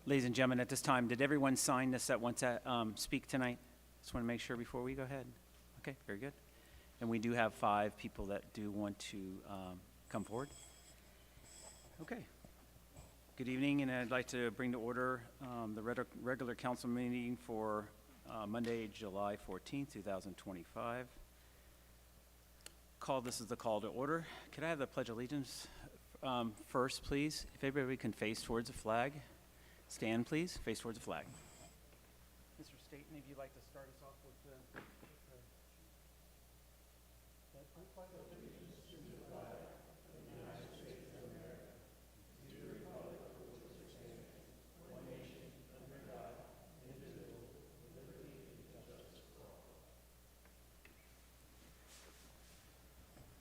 Ladies and gentlemen, at this time, did everyone sign this that wants to speak tonight? Just want to make sure before we go ahead. Okay, very good. And we do have 5 people that do want to come forward. Okay. Good evening, and I'd like to bring to order the regular council meeting for Monday, July 14th, 2025. This is the call to order. Could I have the Pledge of Allegiance first, please? If everybody can face towards the flag. Stand, please. Face towards the flag. Mr. Staten, if you'd like to start us off with the...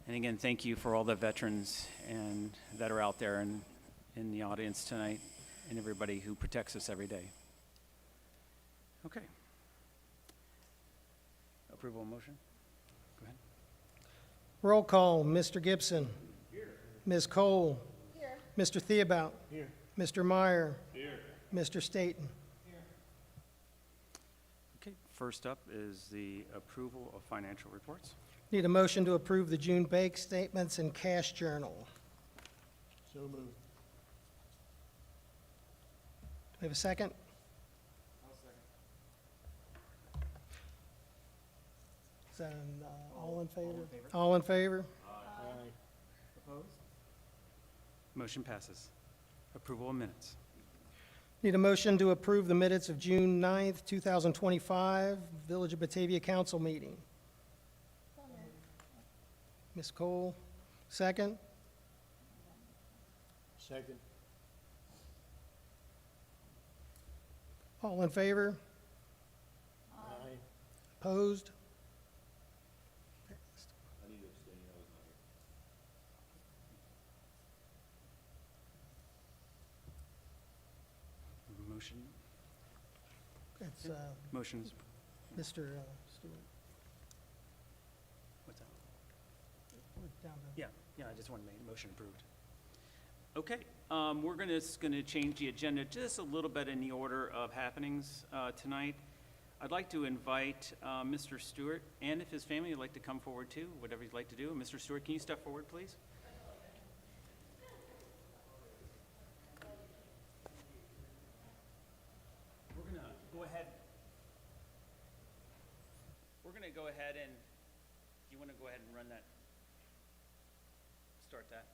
And again, thank you for all the veterans and that are out there and in the audience tonight, and everybody who protects us every day. Okay. Approval of motion? Go ahead. Roll call, Mr. Gibson. Here. Ms. Cole. Here. Mr. Theobout. Here. Mr. Meyer. Here. Mr. Staten. Here. Okay, first up is the approval of financial reports. Need a motion to approve the June bank statements and cash journal. So moved. Do we have a second? I'll second. All in favor? All in favor? Aye. Opposed? Motion passes. Approval of minutes. Need a motion to approve the minutes of June 9th, 2025, Village of Batavia Council meeting. Ms. Cole, second. Second. All in favor? Aye. Opposed? I need to abstain, I was not here. Motion. It's Motions. Mr. Stewart. What's that? We're down to- Yeah, I just want to make a motion approved. Okay, we're gonna change the agenda just a little bit in the order of happenings tonight. I'd like to invite Mr. Stewart, and if his family would like to come forward too, whatever he'd like to do. Mr. Stewart, can you step forward, please? We're gonna go ahead and, you want to go ahead and run that? Start that.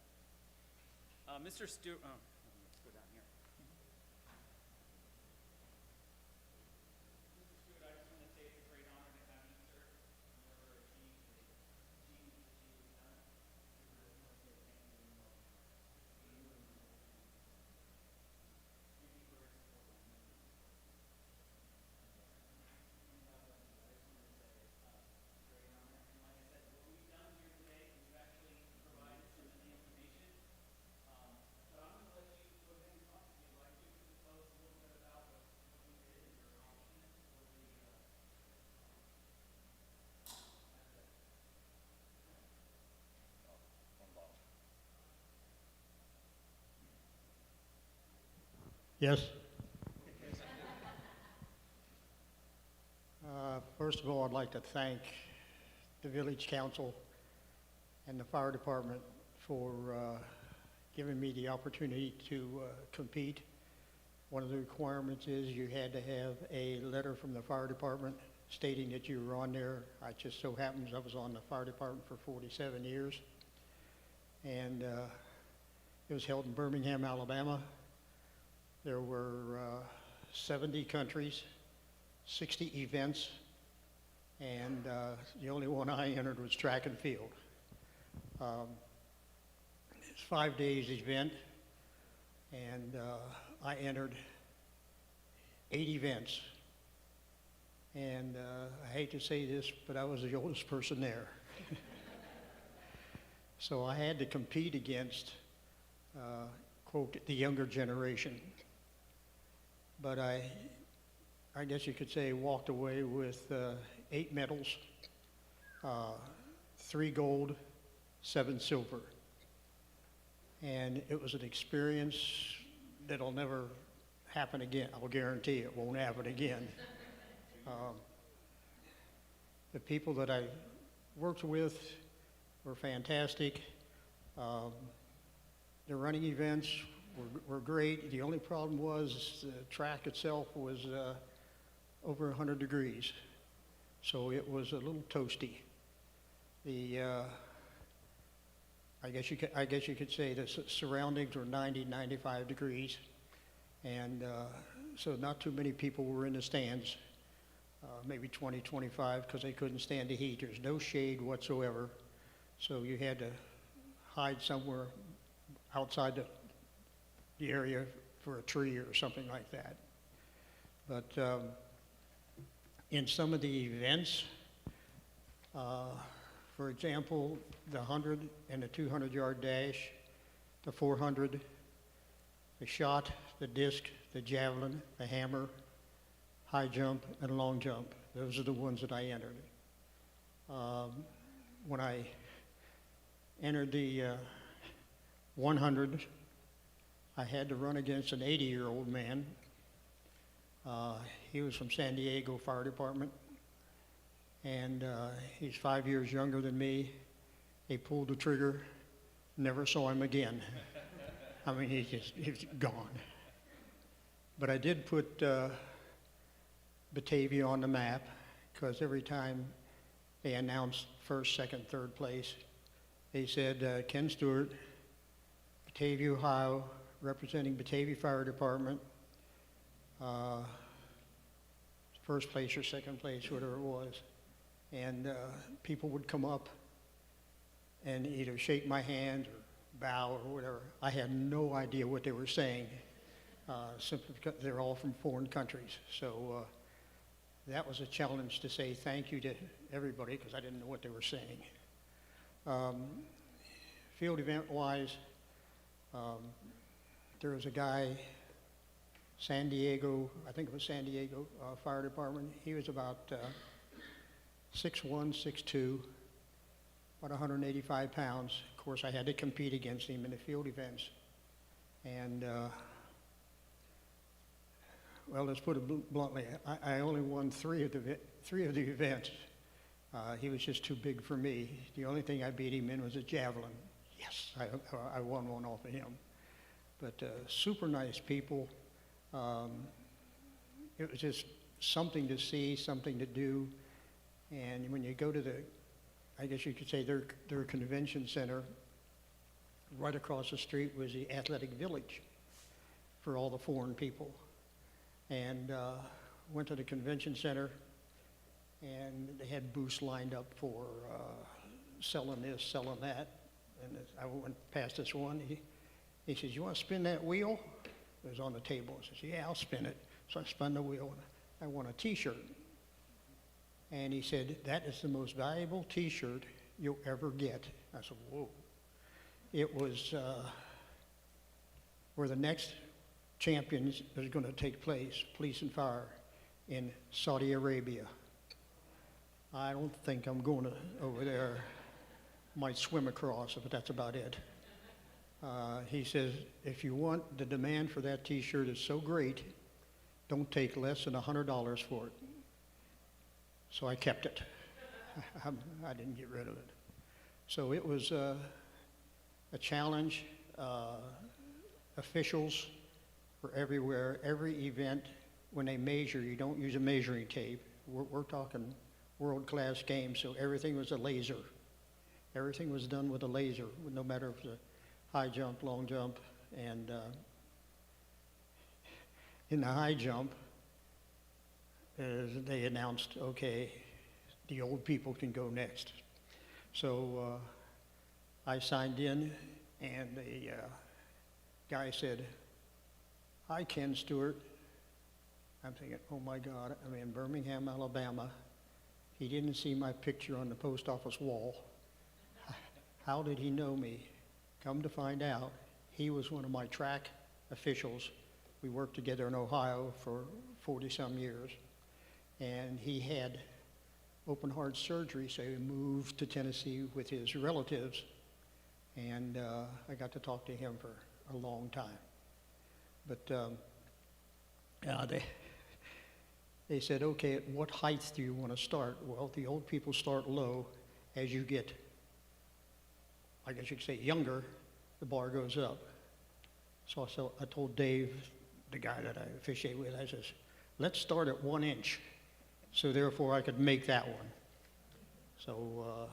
Mr. Stewart, let's go down here. Mr. Stewart, I just want to say it's a great honor to have you, sir. In order to achieve the achievements that you have done. We really want to say thank you and welcome. Thank you for your support. Yes. First of all, I'd like to thank the Village Council and the Fire Department for giving me the opportunity to compete. One of the requirements is you had to have a letter from the Fire Department stating that you were on there. I just so happens I was on the Fire Department for 47 years. And it was held in Birmingham, Alabama. There were 70 countries, 60 events, and the only one I entered was track and field. It's 5 days event, and I entered 8 events. And I hate to say this, but I was the oldest person there. So I had to compete against, quote, the younger generation. But I guess you could say walked away with 8 medals, 3 gold, 7 silver. And it was an experience that I'll never happen again. I'll guarantee it won't happen again. Um, the people that I worked with were fantastic. Um, the running events were great. The only problem was the track itself was over 100 degrees, so it was a little toasty. I guess you could say the surroundings were 90, 95 degrees, and so not too many people were in the stands. Maybe 20, 25, because they couldn't stand the heat. There's no shade whatsoever, so you had to hide somewhere outside the area for a tree or something like that. But in some of the events, for example, the 100 and the 200-yard dash, the 400, the shot, the disc, the javelin, the hammer, high jump, and long jump. Those are the ones that I entered. When I entered the 100, I had to run against an 80-year-old man. He was from San Diego Fire Department, and he's 5 years younger than me. He pulled the trigger, never saw him again. I mean, he's gone. But I did put Batavia on the map, because every time they announced first, second, third place, they said Ken Stewart, Batavia, Ohio, representing Batavia Fire Department, first place or second place, whatever it was. And people would come up and either shake my hand or bow or whatever. I had no idea what they were saying, simply because they're all from foreign countries. So that was a challenge to say thank you to everybody, because I didn't know what they were saying. Field event-wise, there was a guy, San Diego, I think it was San Diego Fire Department. He was about 6'1", 6'2", about 185 pounds. Of course, I had to compete against him in the field events. And well, let's put it bluntly, I only won three of the events. He was just too big for me. The only thing I beat him in was a javelin. Yes, I won one off of him. But super nice people. It was just something to see, something to do. And when you go to I guess you could say their convention center, right across the street was the athletic village for all the foreign people. And went to the convention center, and they had booths lined up for selling this, selling that. And I went past this one. He says, "You want to spin that wheel?" It was on the table. I says, "Yeah, I'll spin it." So I spun the wheel, and I won a T-shirt. And he said, "That is the most valuable T-shirt you'll ever get." I said, "Whoa." It was where the next champions is going to take place, police and fire, in Saudi Arabia. I don't think I'm going over there. Might swim across, but that's about it. He says, if you want, the demand for that T-shirt is so great, don't take less than $100 for it. So I kept it. I didn't get rid of it. So it was a challenge. Officials were everywhere. Every event, when they measure, you don't use a measuring tape. We're talking world-class games, so everything was a laser. Everything was done with a laser, no matter if it was a high jump, long jump, and in the high jump, they announced, okay, the old people can go next. So I signed in, and the guy said, "Hi, Ken Stewart." I'm thinking, oh my God, I'm in Birmingham, Alabama. He didn't see my picture on the post office wall. How did he know me? Come to find out, he was one of my track officials. We worked together in Ohio for 40-some years. And he had open heart surgery, so he moved to Tennessee with his relatives. And I got to talk to him for a long time. But They said, okay, at what height do you want to start? Well, the old people start low. As you get, I guess you could say, younger, the bar goes up. So I told Dave, the guy that I officiate with, I says, let's start at 1 inch. So therefore I could make that one. So,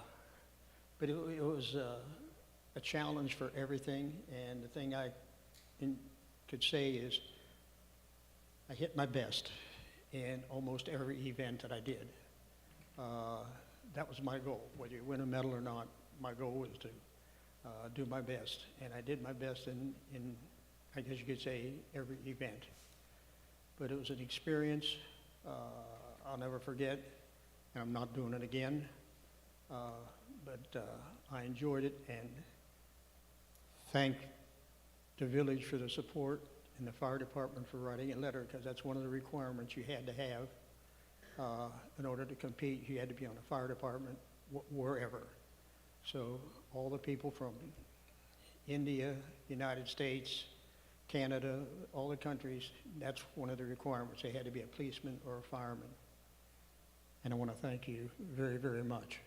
but it was a challenge for everything. And the thing I could say is I hit my best in almost every event that I did. That was my goal. Whether you win a medal or not, my goal was to do my best. And I did my best in, I guess you could say, every event. But it was an experience I'll never forget, and I'm not doing it again. But I enjoyed it, and thank the village for the support and the fire department for writing a letter, because that's one of the requirements you had to have. In order to compete, you had to be on the fire department wherever. So all the people from India, United States, Canada, all the countries, that's one of the requirements. They had to be a policeman or a fireman. And I want to thank you very, very much.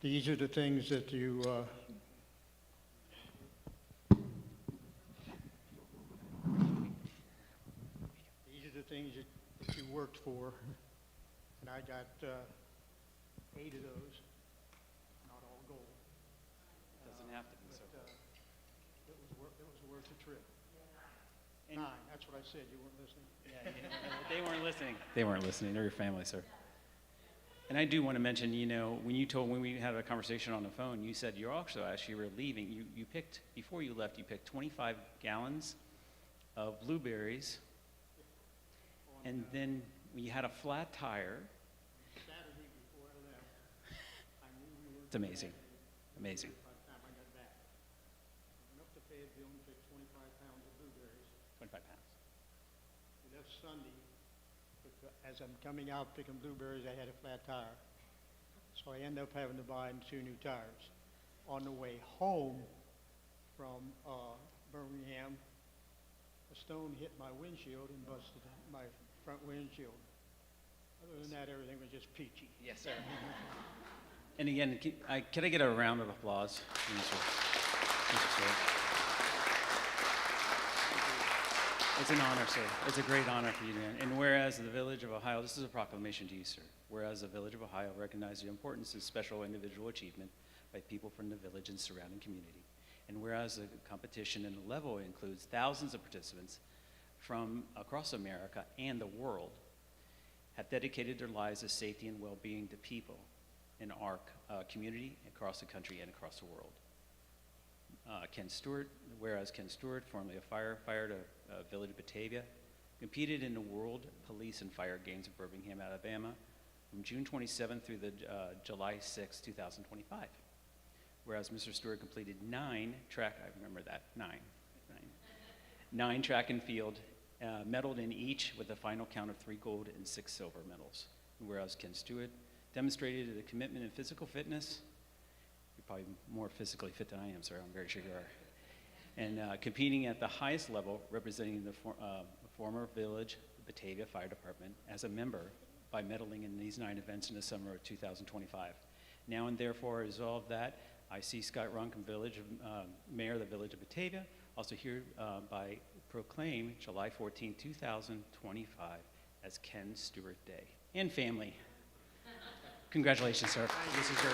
These are the things that you that you worked for, and I got 8 of those, not all gold. Doesn't have to be so. But it was worth the trip. And- 9, that's what I said, you weren't listening? Yeah, they weren't listening. They weren't listening. They're your family, sir. And I do want to mention, you know, when we had a conversation on the phone, you said you're also, as you were leaving, you picked, before you left, you picked 25 gallons of blueberries, and then you had a flat tire. Saturday before I left, I knew we were. It's amazing. Amazing. By the time I got back, I went up to Fayetteville and picked 25 pounds of blueberries. 25 pounds. We left Sunday, but as I'm coming out picking blueberries, I had a flat tire. So I ended up having to buy 2 new tires. On the way home from Birmingham, a stone hit my windshield and busted my front windshield. Other than that, everything was just peachy. Yes, sir. And again, can I get a round of applause? Mr. Stewart? It's an honor, sir. It's a great honor for you, man. And whereas the Village of Ohio, this is a proclamation to you, sir. Whereas the Village of Ohio recognizes the importance of special individual achievement by people from the village and surrounding community. And whereas the competition and the level includes thousands of participants from across America and the world, have dedicated their lives to safety and well-being to people in our community, across the country, and across the world. Ken Stewart, whereas Ken Stewart, formerly a firefighter to Village of Batavia, competed in the World Police and Fire Games of Birmingham, Alabama, from June 27th through the July 6, 2025. Whereas Mr. Stewart completed 9 track, I remember that, 9 track and field, medaled in each with a final count of 3 gold and 6 silver medals. Whereas Ken Stewart demonstrated a commitment in physical fitness. You're probably more physically fit than I am, sir. I'm very sure you are. And competing at the highest level, representing the former Village Batavia Fire Department as a member by medaling in these 9 events in the summer of 2025. Now and therefore resolved that I see Scott Runkum, Mayor of the Village of Batavia, also hereby proclaim July 14, 2025 as Ken Stewart Day. And family. Congratulations, sir. This is your...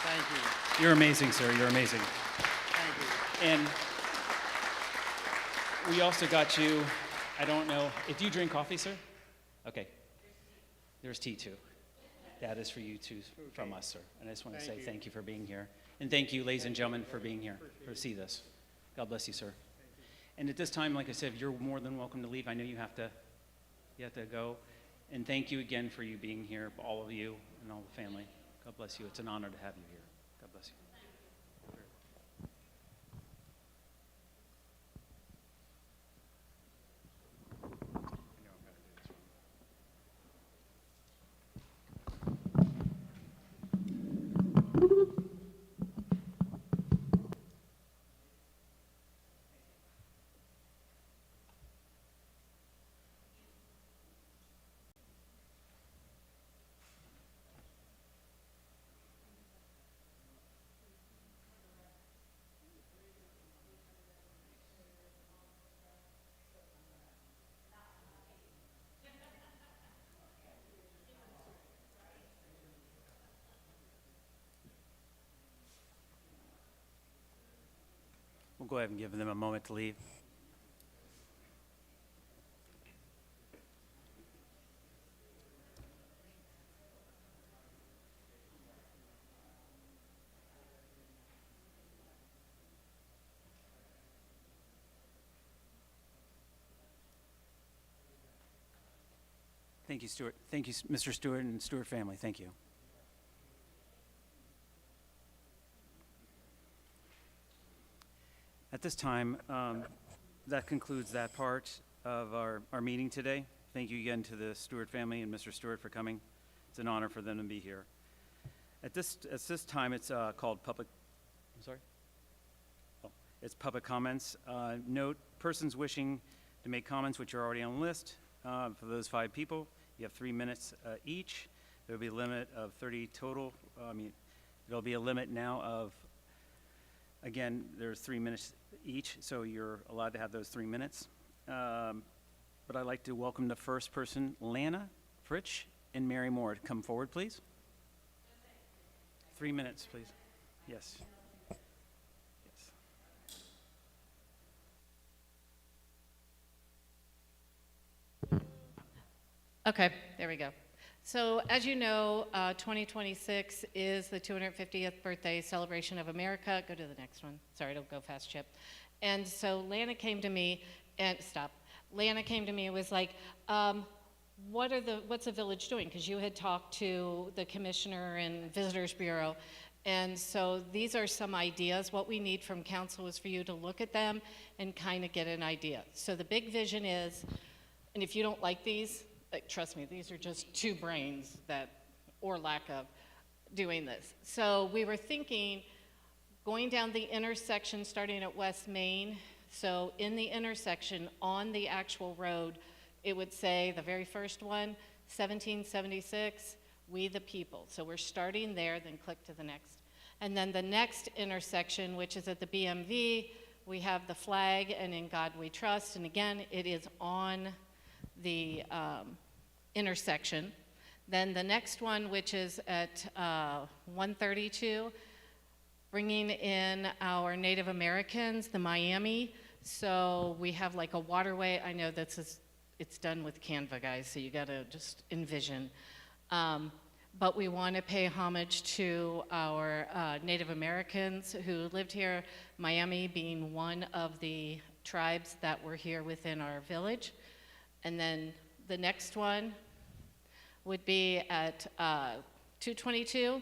Thank you. You're amazing, sir. You're amazing. Thank you. And we also got you, I don't know, if you drink coffee, sir? Okay. There's tea, too. That is for you, too, from us, sir. And I just want to say thank you for being here. And thank you, ladies and gentlemen, for being here, to see this. God bless you, sir. And at this time, like I said, you're more than welcome to leave. I know you have to go. And thank you again for you being here, all of you and all the family. God bless you. It's an honor to have you here. God bless you. go ahead and give them a moment to leave. Thank you, Stuart. Thank you, Mr. Stewart and Stewart family. Thank you. At this time, that concludes that part of our meeting today. Thank you again to the Stewart family and Mr. Stewart for coming. It's an honor for them to be here. At this time, it's called public, I'm sorry? Oh, it's public comments. Note, persons wishing to make comments which are already on the list, for those 5 people, you have 3 minutes each. There will be a limit of 30 total. There'll be a limit now of, again, there's 3 minutes each, so you're allowed to have those 3 minutes. But I'd like to welcome the first person, Lana Fritsch and Mary Moore, to come forward, please. 3 minutes, please. Yes. Yes. Okay, there we go. So as you know, 2026 is the 250th birthday celebration of America. Go to the next one. Sorry, don't go fast, Chip. And so Lana came to me and Lana came to me and was like, what's the village doing? Because you had talked to the commissioner and visitors bureau. And so these are some ideas. What we need from council is for you to look at them and kind of get an idea. So the big vision is, and if you don't like these, trust me, these are just 2 brains that, or lack of, doing this. So we were thinking going down the intersection starting at West Main. So in the intersection on the actual road, it would say the very first one, 1776, We the People. So we're starting there, then click to the next. And then the next intersection, which is at the BMV, we have the flag and In God We Trust. And again, it is on the intersection. Then the next one, which is at 132, bringing in our Native Americans, the Miami. So we have like a waterway. I know it's done with Canva, guys, so you gotta just envision. But we want to pay homage to our Native Americans who lived here, Miami being one of the tribes that were here within our village. And then the next one would be at 222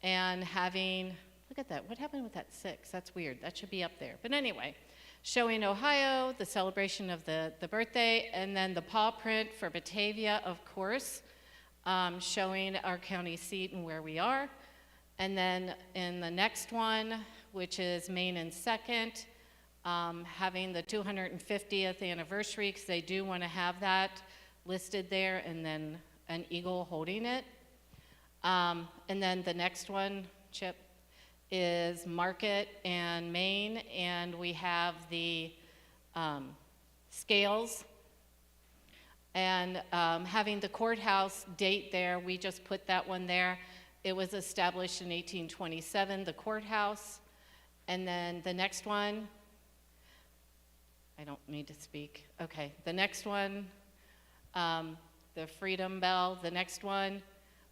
and having, look at that, what happened with that 6? That's weird, that should be up there. But anyway, showing Ohio, the celebration of the birthday, and then the paw print for Batavia, of course, showing our county seat and where we are. And then in the next one, which is Main and 2nd, having the 250th anniversary, because they do want to have that listed there, and then an eagle holding it. And then the next one, Chip, is Market and Main, and we have the scales. And having the courthouse date there, we just put that one there. It was established in 1827, the courthouse. And then the next one, I don't need to speak. Okay, the next one, the Freedom Bell, the next one,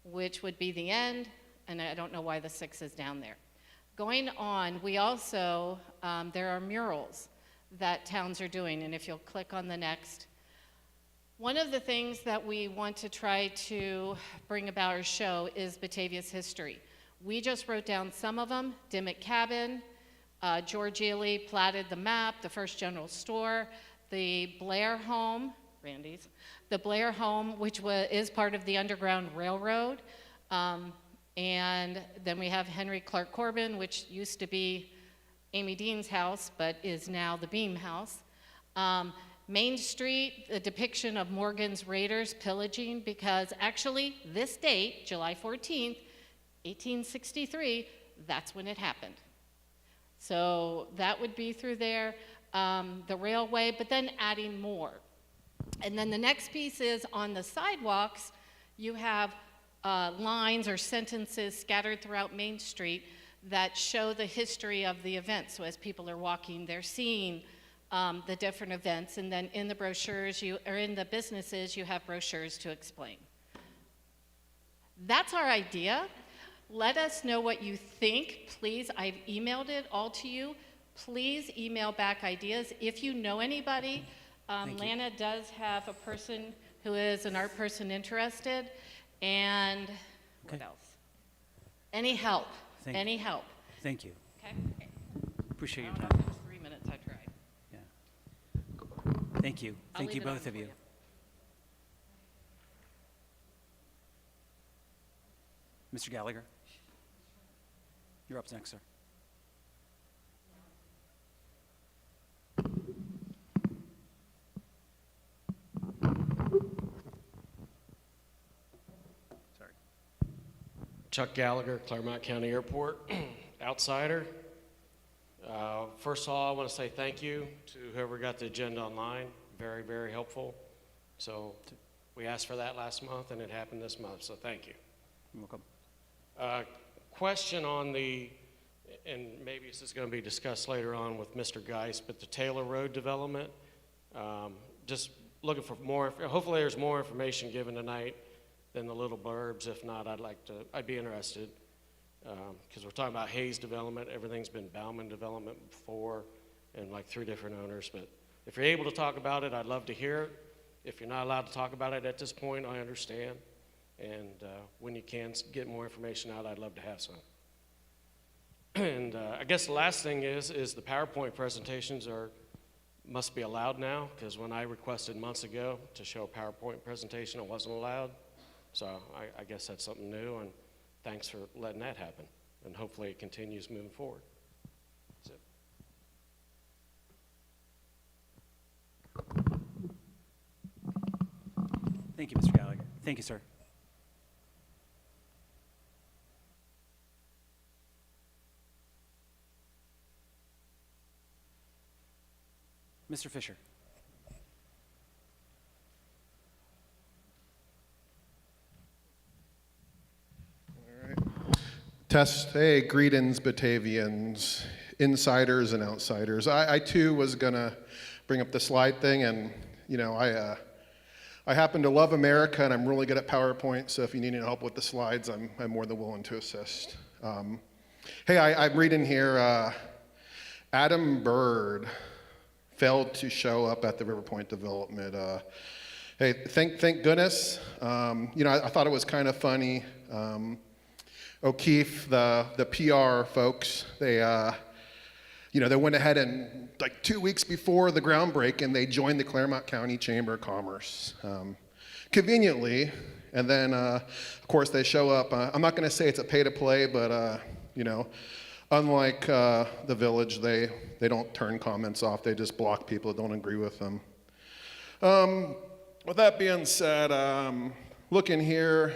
which would be the end, and I don't know why the 6 is down there. Going on, we also, there are murals that towns are doing, and if you'll click on the next. One of the things that we want to try to bring about or show is Batavia's history. We just wrote down some of them. Dimmick Cabin, George Ely platted the map, the first general store, the Blair home, Randy's, the Blair home, which is part of the Underground Railroad. And then we have Henry Clark Corbin, which used to be Amy Dean's house, but is now the Beam House. Main Street, the depiction of Morgan's Raiders pillaging, because actually this date, July 14th, 1863, that's when it happened. So that would be through there, the railway, but then adding more. And then the next piece is on the sidewalks, you have lines or sentences scattered throughout Main Street that show the history of the event. So as people are walking, they're seeing the different events, and then in the brochures, or in the businesses, you have brochures to explain. That's our idea. Let us know what you think, please. I've emailed it all to you. Please email back ideas. If you know anybody, Lana does have a person who is an art person interested, and what else? Any help, any help. Thank you. Okay? Appreciate your I don't time. know if it was 3 minutes, I tried. Yeah. Thank you. I'll Thank you, leave it on both of for you. you. Mr. Gallagher, you're up next, sir. Sorry. Chuck Gallagher, Claremont County Airport, outsider. First of all, I want to say thank you to whoever got the agenda online. Very, very helpful. So we asked for that last month, and it happened this month, so thank you. You're welcome. Question on the, and maybe this is going to be discussed later on with Mr. Geis, but the Taylor Road development, just looking for more, hopefully there's more information given tonight than the little blurbs. If not, I'd be interested, because we're talking about Hayes development. Everything's been Bauman development before, and like 3 different owners. But if you're able to talk about it, I'd love to hear it. If you're not allowed to talk about it at this point, I understand. And when you can get more information out, I'd love to have some. And I guess the last thing is the PowerPoint presentations must be allowed now, because when I requested months ago to show a PowerPoint presentation, it wasn't allowed. So I guess that's something new, and thanks for letting that happen. And hopefully it continues moving forward. That's it. Thank you, Mr. Gallagher. Thank you, sir. Mr. Fisher. Test, hey, greetings, Batavians, insiders and outsiders. I too was gonna bring up the slide thing, and you know, I happen to love America, and I'm really good at PowerPoint. So if you need any help with the slides, I'm more than willing to assist. Hey, I'm reading here. Adam Bird failed to show up at the River Point development. Hey, thank goodness. You know, I thought it was kind of funny. O'Keefe, the PR folks, they went ahead and like 2 weeks before the groundbreaking, they joined the Claremont County Chamber of Commerce, conveniently. And then, of course, they show up. I'm not going to say it's a pay-to-play, but you know, unlike the village, they don't turn comments off. They just block people that don't agree with them. With that being said, looking here,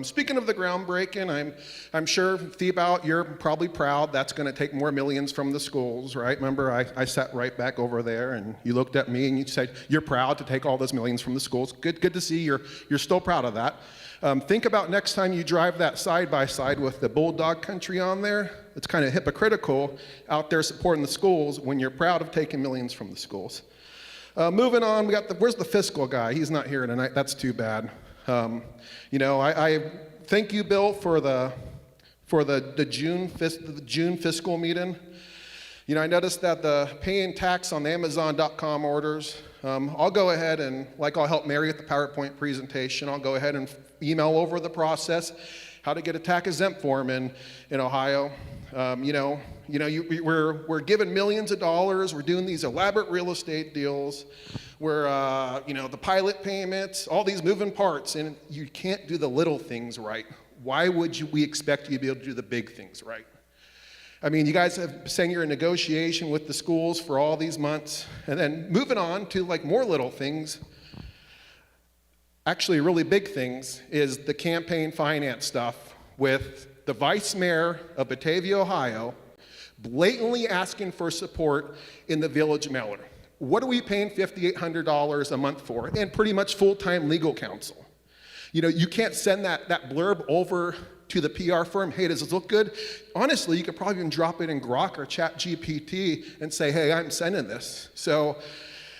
speaking of the groundbreaking, I'm sure, Thibaut, you're probably proud that's going to take more millions from the schools, right? Remember, I sat right back over there, and you looked at me and you said, you're proud to take all those millions from the schools. Good to see you're still proud of that. Think about next time you drive that side by side with the Bulldog Country on there. It's kind of hypocritical out there supporting the schools when you're proud of taking millions from the schools. Moving on, we got where's the fiscal guy? He's not here tonight. That's too bad. You know, I thank you, Bill, for the June fiscal meeting. You know, I noticed that the paying tax on the Amazon.com orders. I'll go ahead and, like I'll help Mary with the PowerPoint presentation, I'll go ahead and email over the process, how to get a tax exempt form in Ohio. We're given millions of dollars. We're doing these elaborate real estate deals. We're, the pilot payments, all these moving parts, and you can't do the little things right. Why would we expect you to be able to do the big things right? I mean, you guys have saying you're in negotiation with the schools for all these months, and then moving on to like more little things. Actually, really big things is the campaign finance stuff with the vice mayor of Batavia, Ohio, blatantly asking for support in the village mailer. What are we paying $5,800 a month for? And pretty much full-time legal counsel. You know, you can't send that blurb over to the PR firm, hey, does this look good? Honestly, you could probably even drop it in Grok or Chat GPT and say, hey, I'm sending this. So,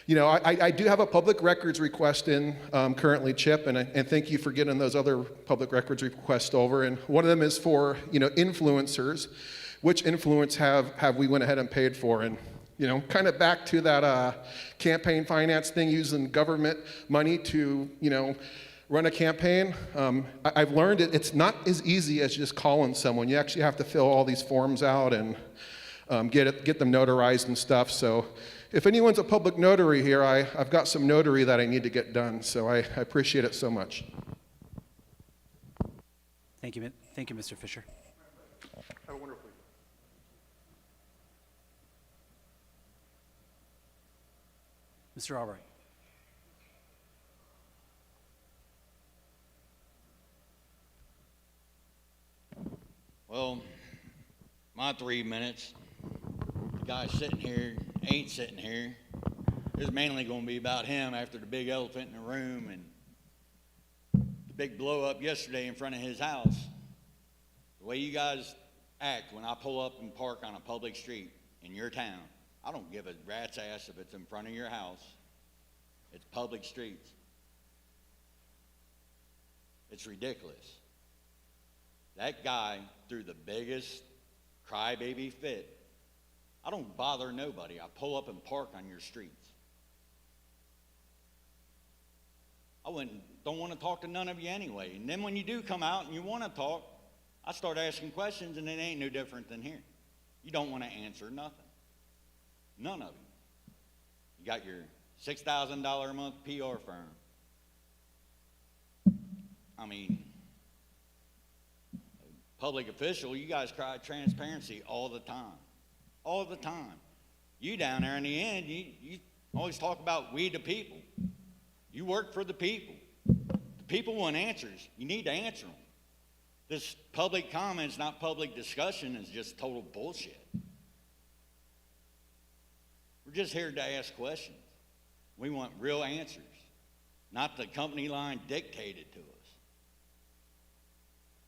you know, I do have a public records request in currently, Chip, and thank you for getting those other public records requests over. And one of them is for, you know, influencers. Which influence have we went ahead and paid for? And, you know, kind of back to that campaign finance thing, using government money to, you know, run a campaign. I've learned it's not as easy as just calling someone. You actually have to fill all these forms out and get them notarized and stuff. So if anyone's a public notary here, I've got some notary that I need to get done. So I appreciate it so much. Thank you, Mr. Fisher. Have a wonderful week. Mr. Albright. Well, my 3 minutes, the guy sitting here ain't sitting here. It's mainly going to be about him after the big elephant in the room and the big blow up yesterday in front of his house. The way you guys act when I pull up and park on a public street in your town, I don't give a rat's ass if it's in front of your house. It's public streets. It's ridiculous. That guy threw the biggest crybaby fit. I don't bother nobody. I pull up and park on your streets. Don't want to talk to none of you anyway. And then when you do come out and you want to talk, I start asking questions, and it ain't no different than here. You don't want to answer nothing. None of you. You got your $6,000 a month PR firm. I mean, public official, you guys cry transparency all the time. All the time. You down there in the end, you always talk about we the people. You work for the people. The people want answers. You need to answer them. This public comments, not public discussion, is just total bullshit. We're just here to ask questions. We want real answers, not the company line dictated to us.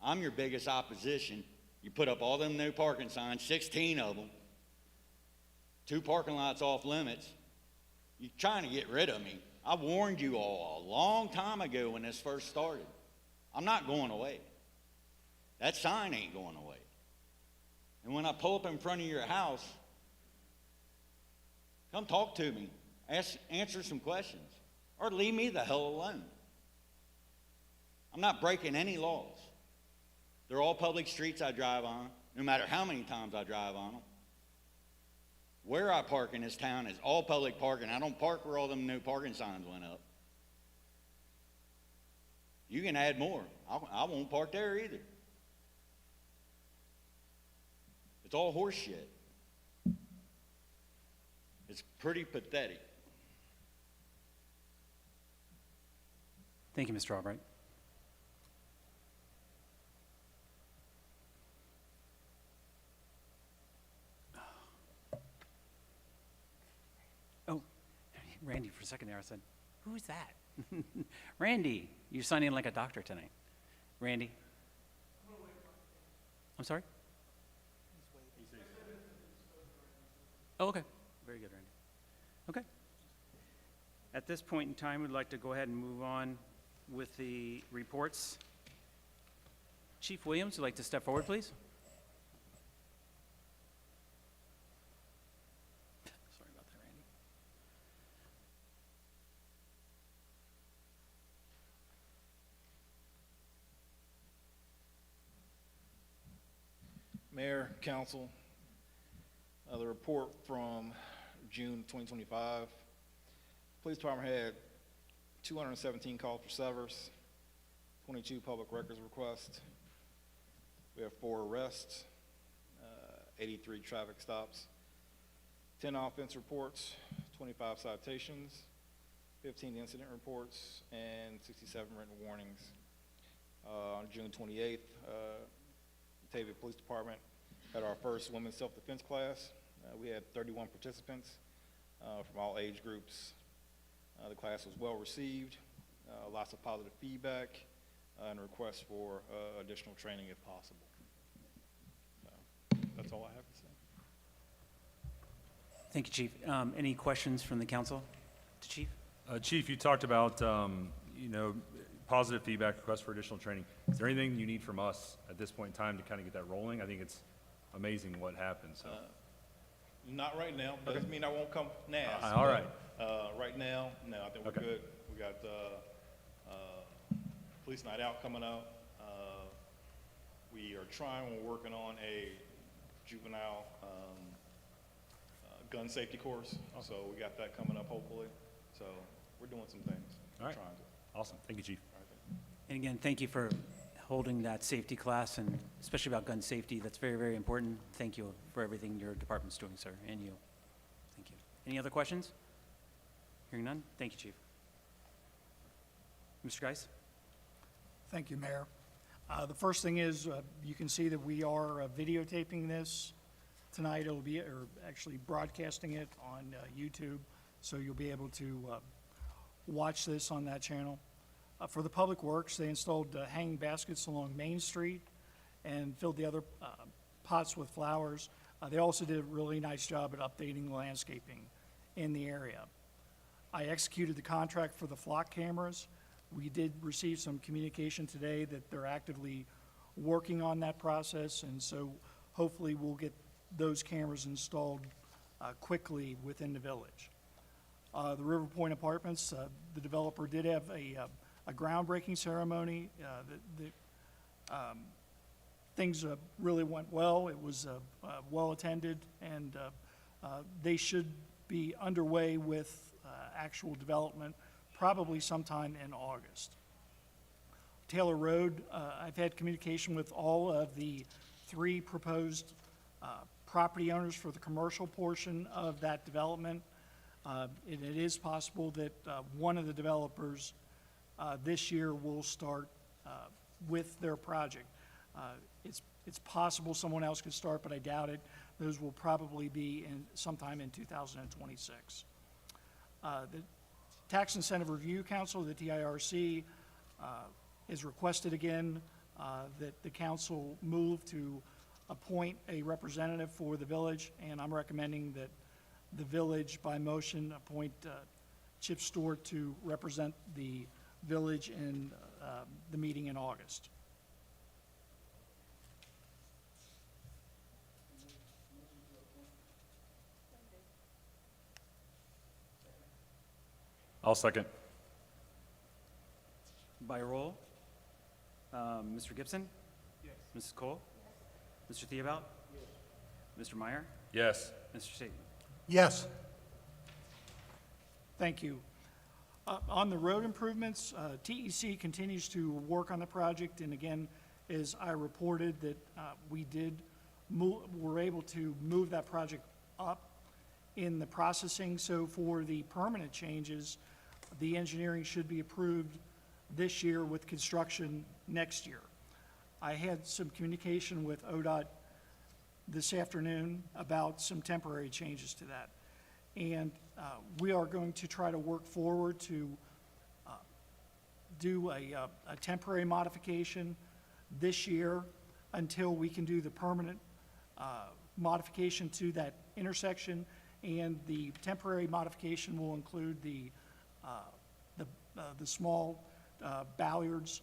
I'm your biggest opposition. You put up all them no parking signs, 16 of them, 2 parking lots off limits. You're trying to get rid of me. I warned you all a long time ago when this first started. I'm not going away. That sign ain't going away. And when I pull up in front of your house, come talk to me. Answer some questions. Or leave me the hell alone. I'm not breaking any laws. They're all public streets I drive on, no matter how many times I drive on them. Where I park in this town is all public parking. I don't park where all them no parking signs went up. You can add more. I won't park there either. It's all horse shit. It's pretty pathetic. Thank you, Mr. Albright. Oh, Randy, for a second there, I said, who's that? Randy, you're sounding like a doctor tonight. Randy? I'm sorry? Oh, okay. Very good, Randy. Okay. At this point in time, we'd like to go ahead and move on with the reports. Chief Williams, would like to step forward, please? Sorry about that, Randy. Mayor, council, the report from June 2025. Police department had 217 calls for severs, 22 public records requests. We have 4 arrests, 83 traffic stops, 10 offense reports, 25 citations, 15 incident reports, and 67 written warnings. On June 28th, Batavia Police Department had our first women's self-defense class. We had 31 participants from all age groups. The class was well received, lots of positive feedback. and request for additional training if possible. So, that's all I have to say. Thank you, Chief. Any questions from the council to Chief? Chief, you talked about, you know, positive feedback, requests for additional training. Is there anything you need from us at this point in time to kind of get that rolling? I think it's amazing what happened, so. Not right now. Doesn't mean I won't come next. All right. Right now, no, I think we're Okay. good. We got Police Night Out coming up. We're working on a juvenile gun safety course. So we got that coming up hopefully. So we're doing some things. All right. Trying to. Awesome. Thank you, Chief. All right, thank you. And again, thank you for holding that safety class, and especially about gun safety. That's very, very important. Thank you for everything your department's doing, sir, and you. Thank you. Any other questions? Hearing none? Thank you, Chief. Mr. Geis? Thank you, Mayor. The first thing is, you can see that we are videotaping this tonight. It'll be, or actually broadcasting it on YouTube, so you'll be able to watch this on that channel. For the Public Works, they installed hanging baskets along Main Street and filled the other pots with flowers. They also did a really nice job at updating the landscaping in the area. I executed the contract for the flock cameras. We did receive some communication today that they're actively working on that process, and so hopefully we'll get those cameras installed quickly within the village. The River Point Apartments, the developer did have a groundbreaking ceremony. Things really went well. It was well attended, and they should be underway with actual development probably sometime in August. Taylor Road, I've had communication with all of the 3 proposed property owners for the commercial portion of that development. It is possible that one of the developers this year will start with their project. It's possible someone else could start, but I doubt it. Those will probably be sometime in 2026. The Tax Incentive Review Council, the TIRC, is requested again that the council move to appoint a representative for the village, and I'm recommending that the village, by motion, appoint Chip Stewart to represent the village in the meeting in August. I'll second. By roll, Mr. Gibson? Yes. Mrs. Cole? Yes. Mr. Theobald? Yes. Mr. Meyer? Yes. Mr. Staton? Yes. Thank you. On the road improvements, TEC continues to work on the project, and again, as I reported, that were able to move that project up in the processing. So for the permanent changes, the engineering should be approved this year with construction next year. I had some communication with ODOT this afternoon about some temporary changes to that. And we are going to try to work forward to do a temporary modification this year until we can do the permanent modification to that intersection. And the temporary modification will include the small ballards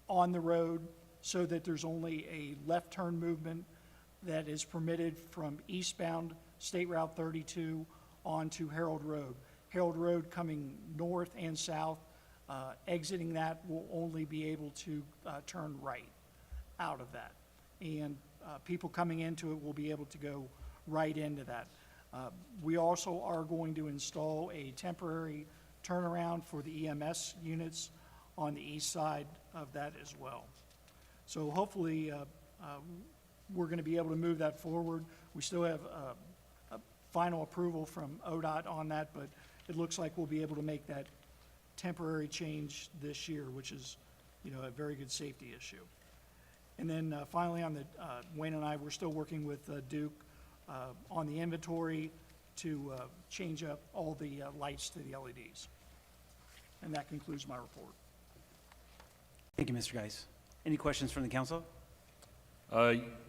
on the road so that there's only a left turn movement that is permitted from eastbound State Route 32 onto Harold Road. Harold Road coming north and south, exiting that will only be able to turn right out of that. And people coming into it will be able to go right into that. We also are going to install a temporary turnaround for the EMS units on the east side of that as well. So hopefully, we're going to be able to move that forward. We still have a final approval from ODOT on that, but it looks like we'll be able to make that temporary change this year, which is, a very good safety issue. And then finally, on the Wayne and I, we're still working with Duke on the inventory to change up all the lights to the LEDs. And that concludes my report. Thank you, Mr. Geis. Any questions from the council?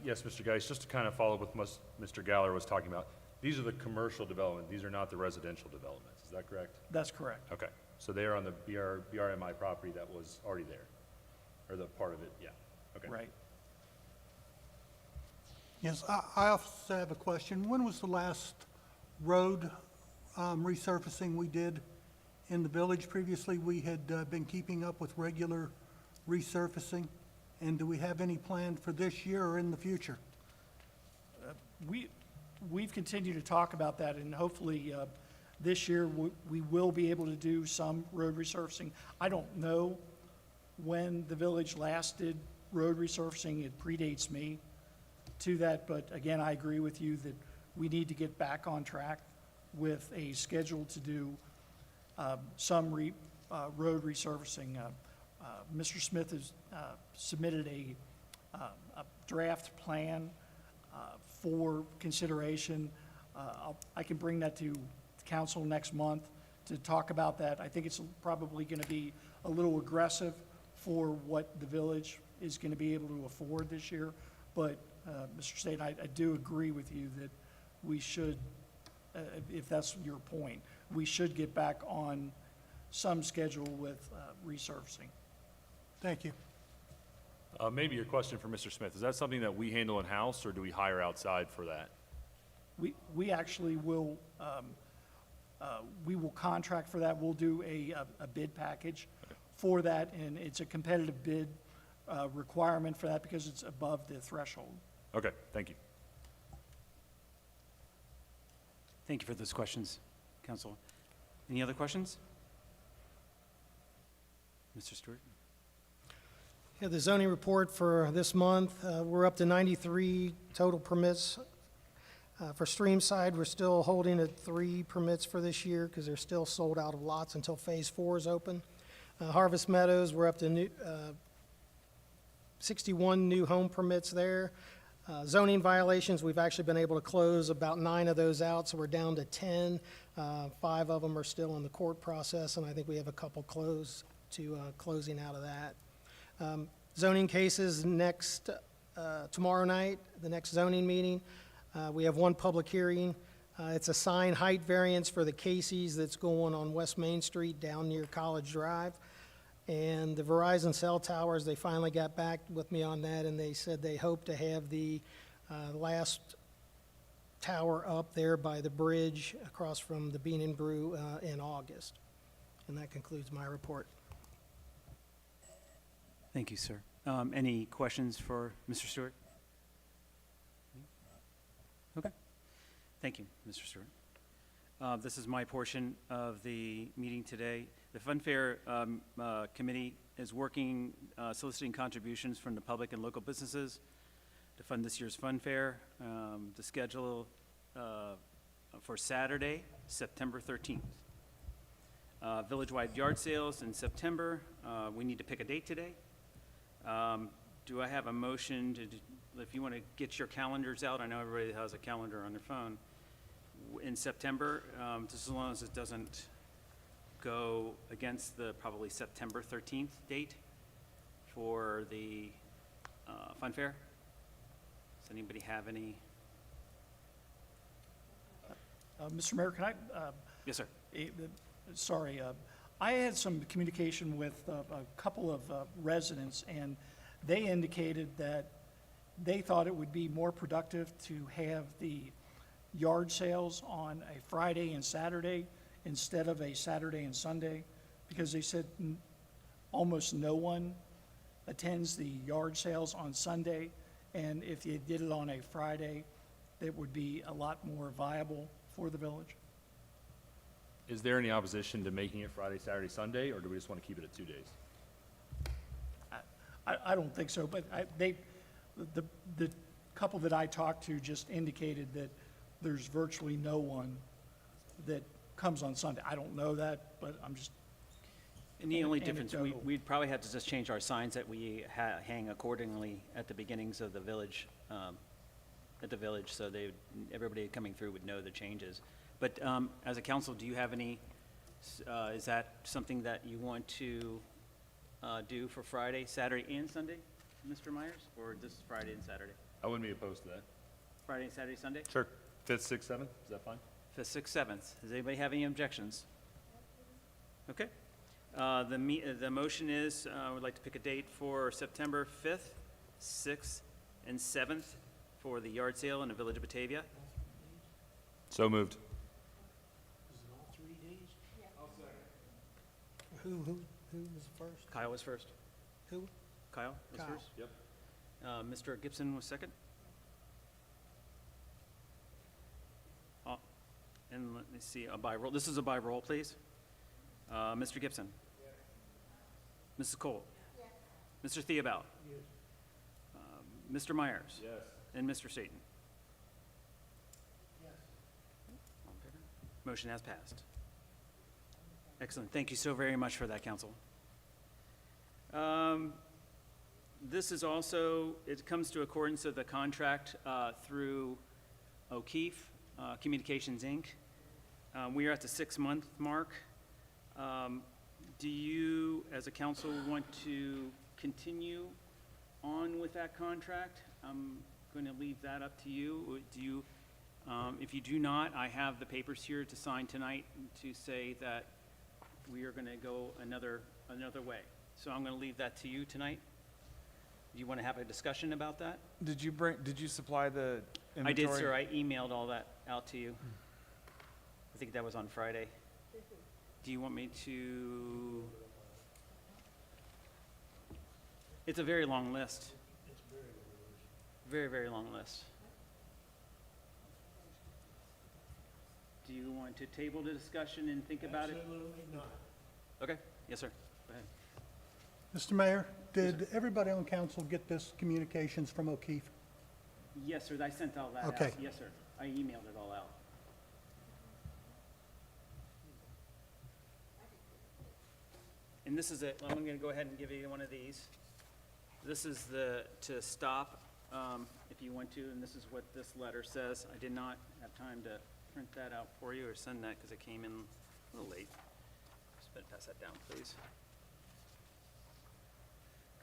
Yes, Mr. Geis, just to kind of follow up with what Mr. Galler was talking about, these are the commercial development, these are not the residential developments, is that correct? That's correct. Okay, so they are on the BRMI property that was already there, or the part of it, yeah, okay. Right. Yes, I also have a question. When was the last road resurfacing we did in the village? Previously, we had been keeping up with regular resurfacing. And do we have any plan for this year or in the future? We've continued to talk about that, and hopefully this year we will be able to do some road resurfacing. I don't know when the village last did road resurfacing. It predates me to that, but again, I agree with you that we need to get back on track with a schedule to do some road resurfacing. Mr. Smith has submitted a draft plan for consideration. I can bring that to council next month to talk about that. I think it's probably going to be a little aggressive for what the village is going to be able to afford this year. But, Mr. State, I do agree with you that we should, if that's your point, we should get back on some schedule with resurfacing. Thank you. Maybe your question for Mr. Smith, is that something that we handle in-house, or do we hire outside for that? We actually will, we will contract for that. We'll do a bid package for that, and it's a competitive bid requirement for that because it's above the threshold. Okay, thank you. Thank you for those questions, council. Any other questions? Mr. Stewart? Yeah, the zoning report for this month, we're up to 93 total permits. For Streamside, we're still holding at 3 permits for this year because they're still sold out of lots until Phase 4 is open. Harvest Meadows, we're up to 61 new home permits there. Zoning violations, we've actually been able to close about 9 of those out, so we're down to 10. 5 of them are still in the court process, and I think we have a couple close to closing out of that. Zoning cases next, tomorrow night, the next zoning meeting. We have 1 public hearing. It's a sign height variance for the Casey's that's going on West Main Street down near College Drive. And the Verizon cell towers, they finally got back with me on that, and they said they hope to have the last tower up there by the bridge across from the Bean and Brew in August. And that concludes my report. Thank you, sir. Any questions for Mr. Stewart? Okay. Thank you, Mr. Stewart. This is my portion of the meeting today. The Fun Fair Committee is working, soliciting contributions from the public and local businesses to fund this year's Fun Fair. The schedule for Saturday, September 13th. Village-wide yard sales in September. We need to pick a date today. Do I have a motion to, if you want to get your calendars out, I know everybody has a calendar on their phone, in September, just as long as it doesn't go against the probably September 13th date for the Fun Fair? Does anybody have any? Mr. Mayor, can I? Yes, sir. Sorry, I had some communication with a couple of residents, and they indicated that they thought it would be more productive to have the yard sales on a Friday and Saturday instead of a Saturday and Sunday, because they said almost no one attends the yard sales on Sunday, and if you did it on a Friday, it would be a lot more viable for the village. Is there any opposition to making it Friday, Saturday, Sunday, or do we just want to keep it at 2 days? I don't think so, but the couple that I talked to just indicated that there's virtually no one that comes on Sunday. I don't know that, but I'm just. And the only difference, anecdotal. we'd probably have to just change our signs that we hang accordingly at the beginnings of the village, so everybody coming through would know the changes. But as a council, do you have any, is that something that you want to do for Friday, Saturday, and Sunday, Mr. Myers? Or just Friday and Saturday? I wouldn't be opposed to that. Friday, Saturday, Sunday? Sure. 5th, 6th, 7th, is that fine? 5th, 6th, 7th. Does anybody have any objections? Okay. The motion is, I would like to pick a date for September 5th, 6th, and 7th for the yard sale in the village of Batavia. So moved. Who was first? Kyle was first. Who? Kyle was Kyle. first? Yep. Mr. Gibson was second? And let me see, a by roll. This is a by roll, please. Mr. Gibson? Mrs. Cole? Mr. Theobald? Mr. Myers? Yes. And Mr. Satan? Motion has passed. Excellent. Thank you so very much for that, council. This is also, it comes to accordance of the contract through O'Keefe Communications, Inc. We are at the 6-month mark. Do you, as a council, want to continue on with that contract? I'm going to leave that up to you. Do you, if you do not, I have the papers here to sign tonight to say that we are going to go another way. So I'm going to leave that to you tonight. Do you want to have a discussion about that? Did you supply the I inventory? did, sir. I emailed all that out to you. I think that was on Friday. Do you want me to? It's a very long list. Very, very long list. Do you want to table the discussion and think about it? Absolutely not. Okay, yes, sir. Go ahead. Mr. Mayor, did everybody on council get this communications from O'Keefe? Yes, sir, I sent all that out. Okay. Yes, sir. I emailed it all out. And this is it. I'm going to go ahead and give you one of these. This is to stop if you want to, and this is what this letter says. I did not have time to print that out for you or send that because it came in a little late. Just better pass that down, please.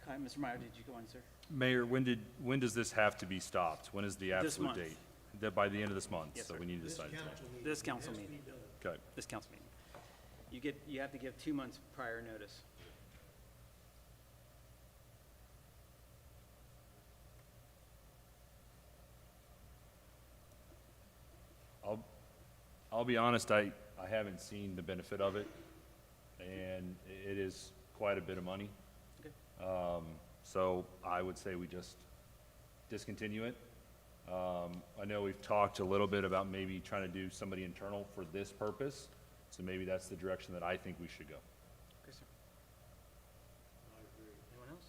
Hi, Mr. Meyer, did you go on, sir? Mayor, when does this have to be stopped? When is the This absolute month. date? That by the end of this month? Yes, So sir. we need to decide tonight. This council meeting. Okay. This council meeting. You have to give 2 months prior notice. I'll be honest, I haven't seen the benefit of it, and it is quite a bit of money. Okay. So I would say we just discontinue it. I know we've talked a little bit about maybe trying to do somebody internal for this purpose, so maybe that's the direction that I think we should go. Okay, sir. Anyone else?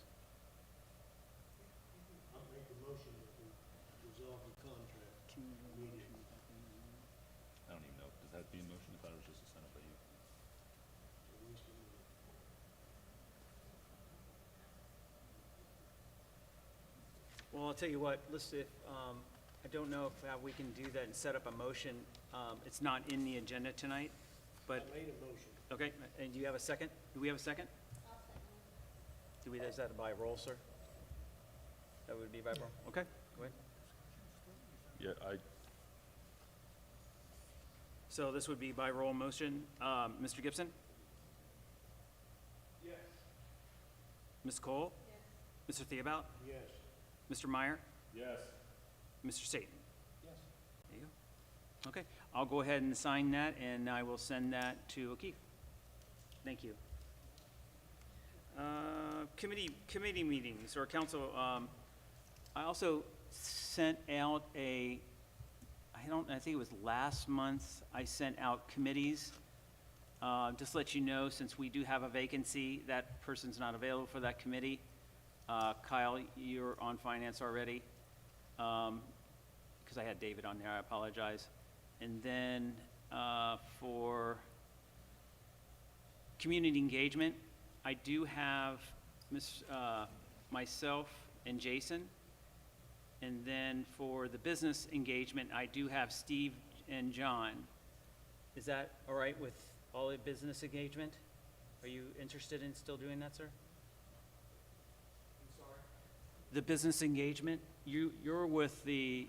I'll make the motion that we resolve the contract immediately. I don't even know, does that be in motion? I thought it was just a sent up by you. Well, I'll tell you what, listen, I don't know if we can do that and set up a motion. It's not in the agenda tonight, but. I made a motion. Okay, and do you have a second? Do we have a second? Is that by roll, sir? That would be by roll. Okay, go ahead. Yeah, So this would be by roll motion. Mr. Gibson? Yes. Ms. Cole? Yes. Mr. Theobald? Yes. Mr. Meyer? yes. Mr. Satan? Yes. There you go. Okay, I'll go ahead and sign that, and I will send that to O'Keefe. Thank you. Committee meetings, or council, I also sent out I think it was last month, I sent out committees. Just to let you know, since we do have a vacancy, that person's not available for that committee. Kyle, you're on finance already, because I had David on there, I apologize. And then for community engagement, I do have myself and Jason. And then for the business engagement, I do have Steve and John. Is that all right with all the business engagement? Are you interested in still doing that, sir? the business engagement, you're with the,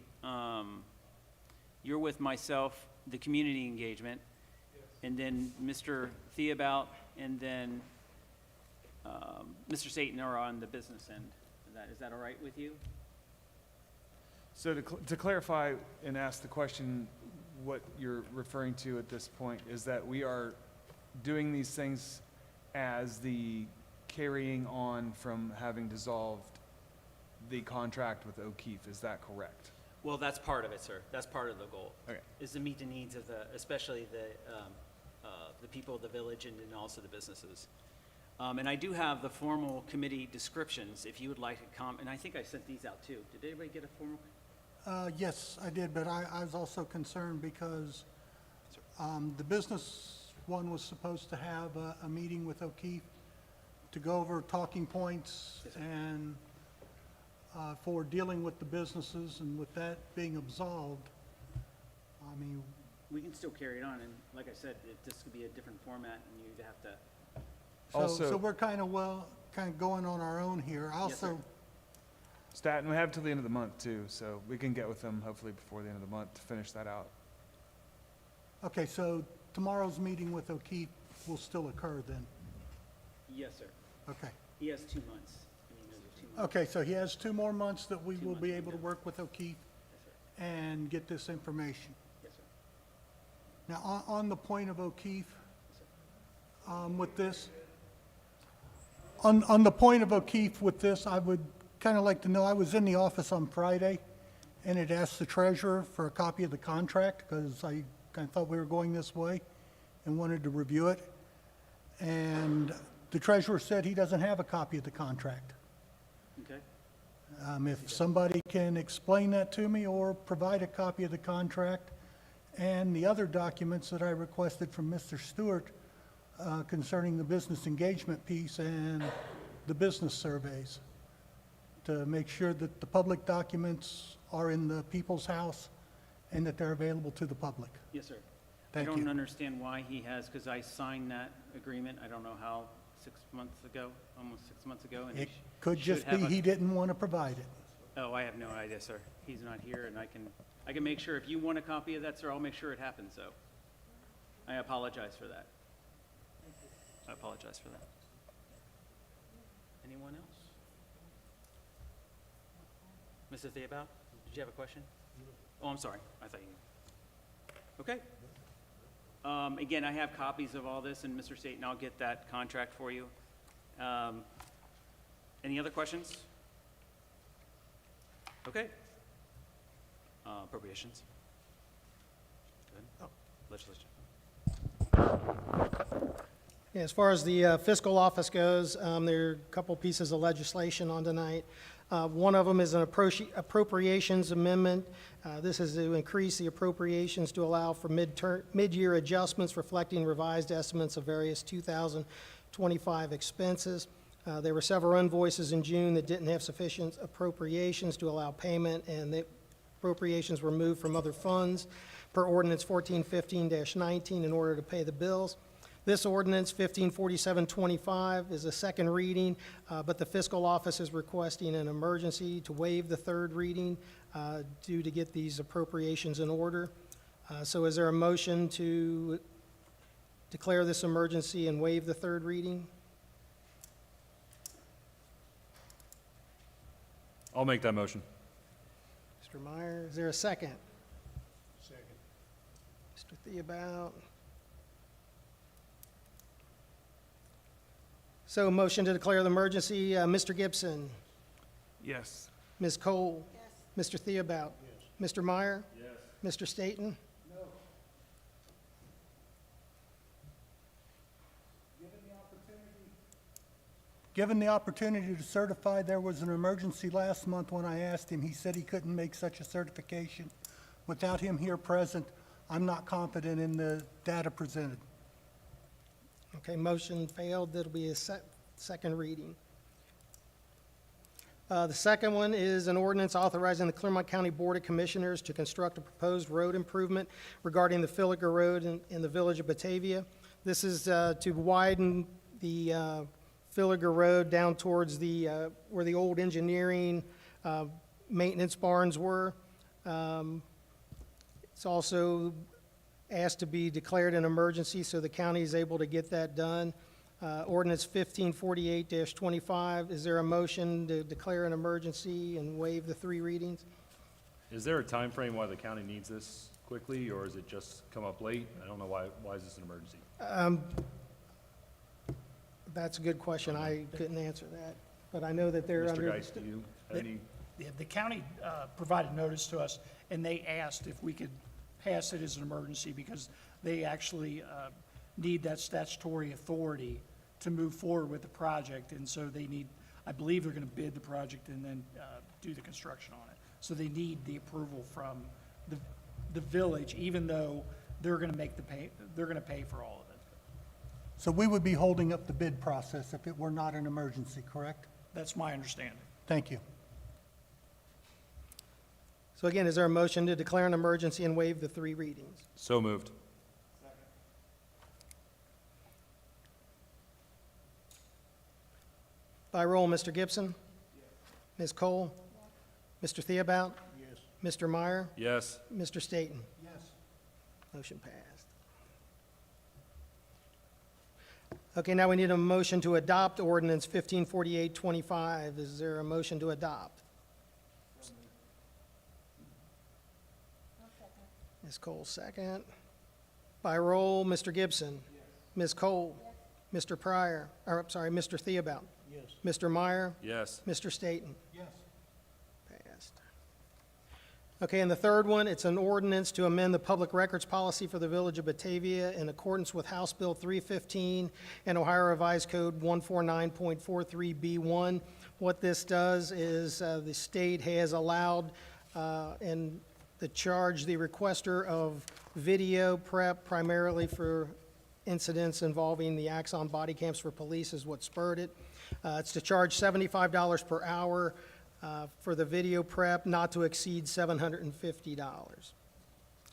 you're with myself, the community engagement, and then Mr. Theobald, and then Mr. Satan are on the business end. Is that all right with you? So to clarify and ask the question, what you're referring to at this point is that we are doing these things as the carrying on from having dissolved the contract with O'Keefe. Is that correct? Well, that's part of it, sir. That's part of the goal. Okay. Is to meet the needs of especially the people of the village and then also the businesses. And I do have the formal committee descriptions, if you would like to and I think I sent these out too. Did anybody get a formal? Yes, I did, but I was also concerned because the business one was supposed to have a meeting with O'Keefe to go over talking points and for dealing with the businesses, and with that being absolved, I mean, We can still carry it on, and like I said, this could be a different format, and you'd have to. so we're kind of going on our own here. Yes, sir. Also, Staten, we have till the end of the month too, so we can get with them hopefully before the end of the month to finish that out. okay, so tomorrow's meeting with O'Keefe will still occur then? Yes, sir. Okay. He has 2 months. I mean, there's 2 months. Okay, so he has 2 more months that we 2 will be months, able to yeah. work with O'Keefe Yes, sir. and get this information. Yes, sir. Now, on the point of O'Keefe, with this, on the point of O'Keefe with this, I would kind of like to know, I was in the office on Friday and had asked the treasurer for a copy of the contract because I kind of thought we were going this way and wanted to review it. And the treasurer said he doesn't have a copy of the contract. Okay. If somebody can explain that to me or provide a copy of the contract and the other documents that I requested from Mr. Stewart concerning the business engagement piece and the business surveys, to make sure that the public documents are in the people's house and that they're available to the public. Yes, sir. Thank I don't you. understand why he has, because I signed that agreement, I don't know how, 6 months ago, almost 6 months ago. And It he could should just be have a- he didn't want to provide it. Oh, I have no idea, sir. He's not here, and I can make sure, if you want a copy of that, sir, I'll make sure it happens, so. I apologize for that. I apologize for that. Anyone else? Mr. Theobald, did you have a question? Oh, I'm sorry. I thought you. Okay. Again, I have copies of all this, and Mr. Staten, I'll get that contract for you. Any other questions? Okay. Appropriations. Good. Oh, legislation. Yeah, as far as the fiscal office goes, there are a couple pieces of legislation on tonight. One of them is an appropriations amendment. This is to increase the appropriations to allow for mid-year adjustments reflecting revised estimates of various 2025 expenses. There were several invoices in June that didn't have sufficient appropriations to allow payment, and the appropriations were moved from other funds per ordinance 1415-19 in order to pay the bills. This ordinance, 154725, is a second reading, but the fiscal office is requesting an emergency to waive the third reading due to get these appropriations in order. So is there a motion to declare this emergency and waive the third reading? I'll make that motion. Mr. Meyer, is there a second? Second. Mr. Theobald? So a motion to declare the emergency, Mr. Gibson, Yes. Ms. Cole? Yes. Mr. Theobald? Yes. Mr. Meyer? Yes. Mr. Staten? No. Given the opportunity to certify, there was an emergency last month when I asked him. He said he couldn't make such a certification. Without him here present, I'm not confident in the data presented. Okay, motion failed. That'll be a second reading. The second one is an ordinance authorizing the Clermont County Board of Commissioners to construct a proposed road improvement regarding the Filliger Road in the village of Batavia. This is to widen the Filliger Road down towards where the old engineering maintenance barns were. It's also asked to be declared an emergency, so the county is able to get that done. Ordinance 1548-25, is there a motion to declare an emergency and waive the 3 readings? Is there a time frame why the county needs this quickly, or is it just come up late? I don't know why is this an emergency? That's a good question. I couldn't answer that, but I know that they're Mr. under. Geist, do you have any? Yeah, the county provided notice to us, and they asked if we could pass it as an emergency because they actually need that statutory authority to move forward with the project, and so they need, I believe they're going to bid the project and then do the construction on it. So they need the approval from the village, even though they're going to they're going to pay for all of it. So we would be holding up the bid process if it were not an emergency, correct? That's my understanding. Thank you. So again, is there a motion to declare an emergency and waive the 3 readings? So moved. By roll, Mr. Gibson? Ms. Cole? Mr. Theobald? Yes. Mr. Meyer? Yes. Mr. Staton? Yes. Motion passed. Okay, now we need a motion to adopt ordinance 1548-25. Is there a motion to adopt? Ms. Cole, second. By roll, Mr. Gibson. Ms. Cole. Mr. Pryor, or I'm sorry, Mr. Theobald. Yes. Mr. Meyer. Yes. Mr. Staton. Yes. Passed. Okay, and the third one, it's an ordinance to amend the public records policy for the Village of Batavia in accordance with House Bill 315 and Ohio Revised Code 149.43B1. What this does is the state has allowed and the charge the requester of video prep primarily for incidents involving the Axon body cams for police is what spurred it. It's to charge $75 per hour for the video prep, not to exceed $750.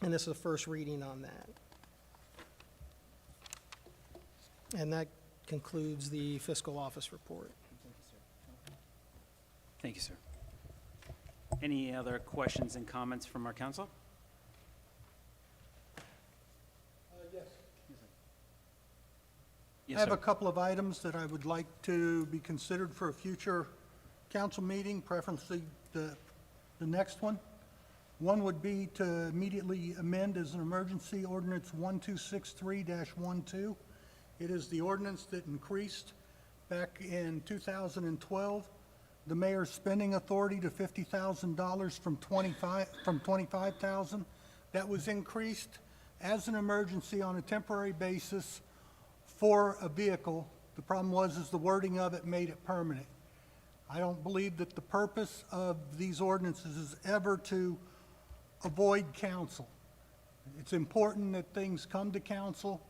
And this is the first reading on that. And that concludes the fiscal office report. Thank you, sir. Any other questions and comments from our council? I Yes, have a sir. couple of items that I would like to be considered for a future council meeting, preferably the next one. One would be to immediately amend as an emergency ordinance 1263-12. It is the ordinance that increased back in 2012 the mayor's spending authority to $50,000 from $25,000. That was increased as an emergency on a temporary basis for a vehicle. The problem is the wording of it made it permanent. I don't believe that the purpose of these ordinances is ever to avoid council. It's important that things come to council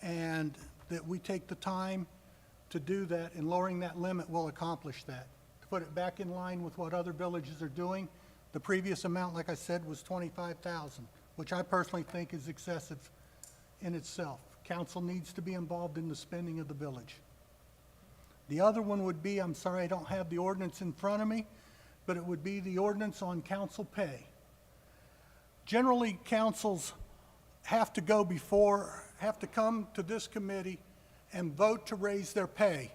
and that we take the time to do that, and lowering that limit will accomplish that. To put it back in line with what other villages are doing, the previous amount, like I said, was $25,000, which I personally think is excessive in itself. Council needs to be involved in the spending of the village. The other one would be, I'm sorry I don't have the ordinance in front of me, but it would be the ordinance on council pay. Generally, councils have to come to this committee and vote to raise their pay.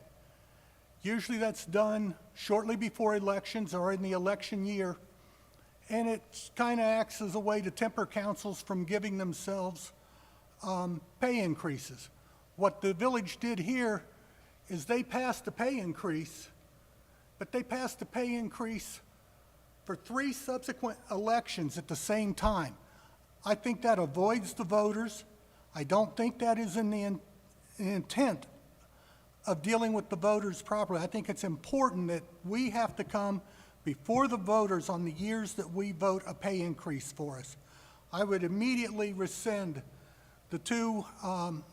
Usually that's done shortly before elections or in the election year, and it kind of acts as a way to temper councils from giving themselves pay increases. What the village did here is they passed a pay increase, but they passed a pay increase for 3 subsequent elections at the same time. I think that avoids the voters. I don't think that is in the intent of dealing with the voters properly. I think it's important that we have to come before the voters on the years that we vote a pay increase for us. I would immediately rescind the 2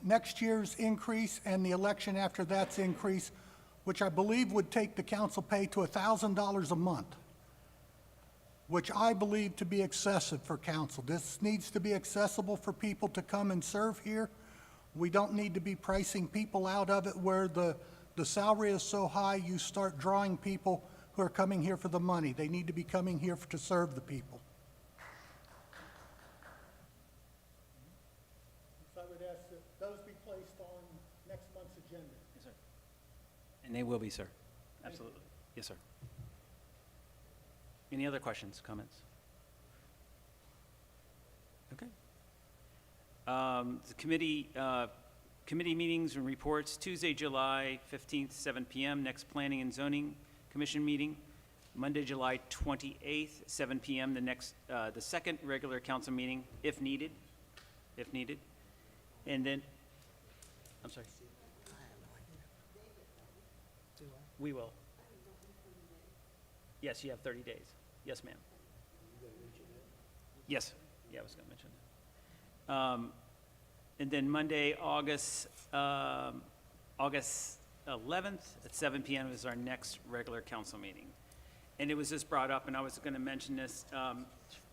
next year's increase and the election after that's increase, which I believe would take the council pay to $1,000 a month, which I believe to be excessive for council. This needs to be accessible for people to come and serve here. We don't need to be pricing people out of it where the salary is so high you start drawing people who are coming here for the money. They need to be coming here to serve the people. So I would ask that those be placed on next month's agenda. Yes, sir. And they will be, sir. Absolutely. Yes, sir. Any other questions, comments? Okay. The committee meetings and reports, Tuesday, July 15th, 7 p.m., next Planning and Zoning Commission meeting. Monday, July 28th, 7 p.m., the second regular council meeting, if needed. And then, I'm sorry. We will. Yes, you have 30 days. Yes, ma'am. Yes, yeah, I was gonna mention that. And then Monday, August 11th at 7 p.m. is our next regular council meeting. And it was just brought up, and I was gonna mention this,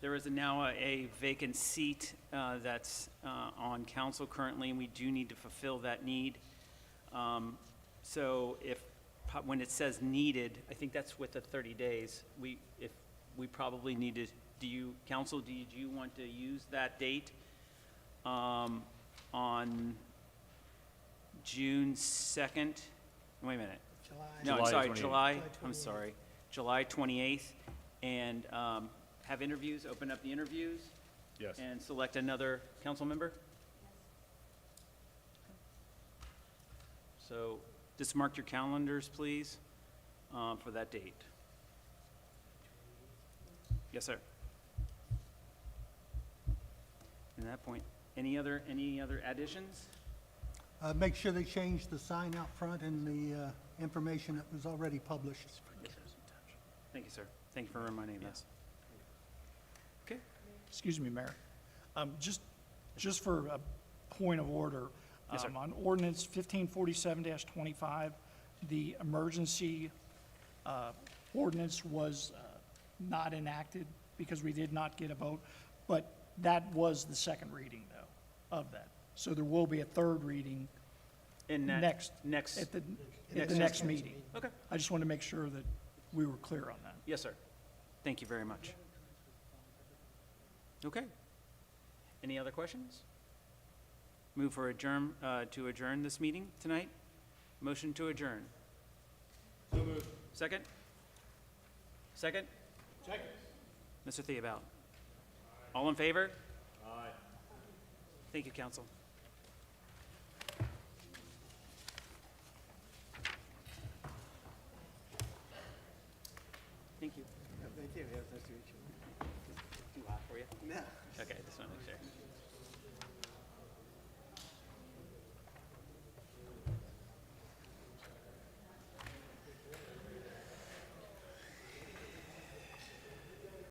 there is now a vacant seat that's on council currently, and we do need to fulfill that need. So when it says needed, I think that's with the 30 days. We probably need to, council, do you want to use that date on June 2nd? Wait a minute. No, July sorry, 28th. July 28th, and have interviews, open up the interviews? Yes. And select another council member? So just mark your calendars, please, for that date. Yes, sir. At that point, any other additions? Make sure they change the sign out front and the information that was already published. Thank you, sir. Thank you for reminding us. Okay. Excuse me, Mayor. Just for a point of order. Yes, sir. On ordinance 1547-25, the emergency ordinance was not enacted because we did not get a vote, but that was the second reading, though, of that. So there will be a third reading In that next, at the next next meeting. Okay. I just want to make sure that we were clear on that. Yes, sir. Thank you very much. Okay. Any other questions? Move for to adjourn this meeting tonight? Motion to adjourn. So moved. Second? Second? Second. Mr. Theobald? All in favor? Aye. Thank you, council.